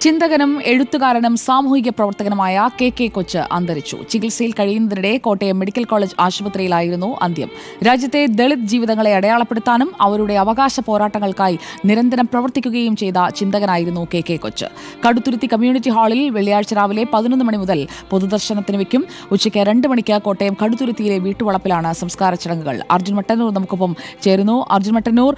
ചിന്തകനും എഴുത്തുകാരനും സാമൂഹിക പ്രവർത്തകനുമായ കെ കൊച്ച് അന്തരിച്ചു. ചികിത്സയിൽ കഴിയുന്നതിനിടെ കോട്ടയം മെഡിക്കൽ കോളേജ് ആശുപത്രിയിലായിരുന്നു അന്ത്യം. രാജ്യത്തെ ദളിത് ജീവിതങ്ങളെ അടയാളപ്പെടുത്താനും അവരുടെ അവകാശ പോരാട്ടങ്ങൾക്കായി നിരന്തരം പ്രവർത്തിക്കുകയും ചെയ്ത ചിന്തകനായിരുന്നു കെ കൊച്ച്. കടുത്തുരുത്തി കമ്മ്യൂണിറ്റി ഹാളിൽ വെള്ളിയാഴ്ച രാവിലെ 11 മണി മുതൽ പൊതുദർശനത്തിന് വയ്ക്കും. ഉച്ചയ്ക്ക് 2 മണിക്ക് കോട്ടയം കടുത്തുരുത്തിയിലെ വീട്ടുവളപ്പിലാണ് സംസ്കാര ചടങ്ങുകൾ. അർജുൻ മട്ടന്നൂർ നമുക്കൊപ്പം ചേരുന്നു. അർജുൻ മട്ടന്നൂർ,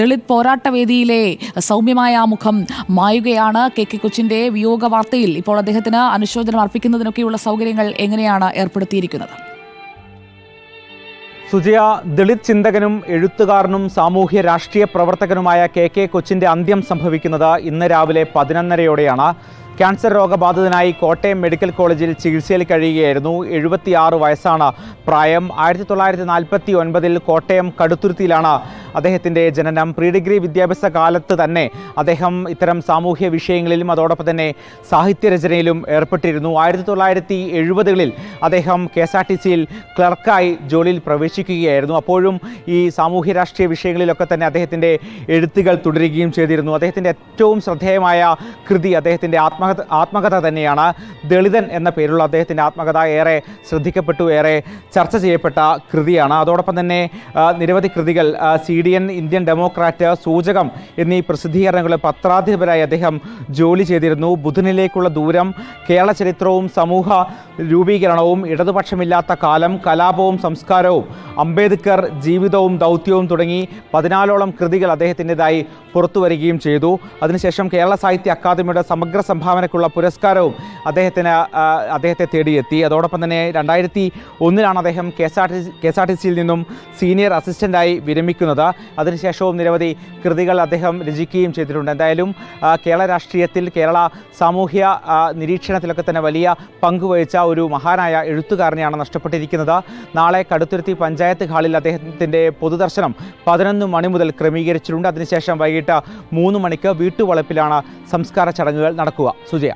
ദളിത് പോരാട്ടവേദിയിലെ സൗമ്യമായ മുഖം മായുകയാണ്. കെ കൊച്ചിന്റെ വിയോഗ വാർത്തയിൽ ഇപ്പോൾ അദ്ദേഹത്തിന് അനുശോചനം അർപ്പിക്കുന്നതിനൊക്കെയുള്ള സൗകര്യങ്ങൾ എങ്ങനെയാണ് ഏർപ്പെടുത്തിയിരിക്കുന്നത്? സുജയ, ദളിത് ചിന്തകനും എഴുത്തുകാരനും സാമൂഹ്യ രാഷ്ട്രീയ പ്രവർത്തകനുമായ കെ കൊച്ചിന്റെ അന്ത്യം സംഭവിക്കുന്നത് ഇന്ന് രാവിലെ 11:30യോടെയാണ്. ക്യാൻസർ രോഗബാധിതനായി കോട്ടയം മെഡിക്കൽ കോളേജിൽ ചികിത്സയിൽ കഴിയുകയായിരുന്നു. 76 വയസ്സാണ് പ്രായം. 1949 കോട്ടയം കടുത്തുരുത്തിയിലാണ് അദ്ദേഹത്തിൻ്റെ ജനനം. പ്രീ ഡിഗ്രി വിദ്യാഭ്യാസ കാലത്ത് തന്നെ അദ്ദേഹം ഇത്തരം സാമൂഹ്യ വിഷയങ്ങളിലും അതോടൊപ്പം തന്നെ സാഹിത്യരചനയിലും ഏർപ്പെട്ടിരുന്നു. 1970കളിൽ അദ്ദേഹം KSRTCയിൽ ക്ലർക്കായി ജോലിയിൽ പ്രവേശിക്കുകയായിരുന്നു. അപ്പോഴും ഈ സാമൂഹ്യ രാഷ്ട്രീയ വിഷയങ്ങളിലൊക്കെ തന്നെ അദ്ദേഹത്തിൻ്റെ എഴുത്തുകൾ തുടരുകയും ചെയ്തിരുന്നു. അദ്ദേഹത്തിൻ്റെ ഏറ്റവും ശ്രദ്ധേയമായ കൃതി അദ്ദേഹത്തിൻ്റെ ആത്മകഥ തന്നെയാണ്. ദളിതൻ എന്ന പേരുള്ള അദ്ദേഹത്തിൻ്റെ ആത്മകഥ ഏറെ ശ്രദ്ധിക്കപ്പെട്ടു, ഏറെ ചർച്ച ചെയ്യപ്പെട്ട കൃതിയാണ്. അതോടൊപ്പം തന്നെ നിരവധി കൃതികൾ CDN, ഇന്ത്യൻ ഡെമോക്രാറ്റ്, സൂചകം എന്നീ പ്രസിദ്ധീകരണങ്ങളിൽ പത്രാധിപരായി അദ്ദേഹം ജോലി ചെയ്തിരുന്നു. ബുധനിലേക്കുള്ള ദൂരം, കേരള ചരിത്രവും സമൂഹ രൂപീകരണവും, ഇടതുപക്ഷമില്ലാത്ത കാലം, കലാപവും സംസ്കാരവും, അംബേദ്കർ, ജീവിതവും ദൗത്യവും തുടങ്ങി 14ഓളം കൃതികൾ അദ്ദേഹത്തിൻ്റെതായി പുറത്തു വരികയും ചെയ്തു. അതിനുശേഷം കേരള സാഹിത്യ അക്കാദമിയുടെ സമഗ്ര സംഭാവനയ്ക്കുള്ള പുരസ്കാരവും അദ്ദേഹത്തെ തേടിയെത്തി. അതോടൊപ്പം തന്നെ 2001 അദ്ദേഹം KSRTCയിൽ നിന്നും സീനിയർ അസിസ്റ്റൻ്റായി വിരമിക്കുന്നത്. അതിനുശേഷവും നിരവധി കൃതികൾ അദ്ദേഹം രചിക്കുകയും ചെയ്തിട്ടുണ്ട്. എന്തായാലും കേരള രാഷ്ട്രീയത്തിൽ, കേരള സാമൂഹ്യ നിരീക്ഷണത്തിലൊക്കെ തന്നെ വലിയ പങ്കുവഹിച്ച ഒരു മഹാനായ എഴുത്തുകാരനെയാണ് നഷ്ടപ്പെട്ടിരിക്കുന്നത്. നാളെ കടുത്തുരുത്തി പഞ്ചായത്ത് ഹാളിൽ അദ്ദേഹത്തിൻ്റെ പൊതുദർശനം 11 മണി മുതൽ ക്രമീകരിച്ചിട്ടുണ്ട്. അതിനുശേഷം വൈകിട്ട് 3 മണിക്ക് വീട്ടുവളപ്പിലാണ് സംസ്കാര ചടങ്ങുകൾ നടക്കുക. സുജയ.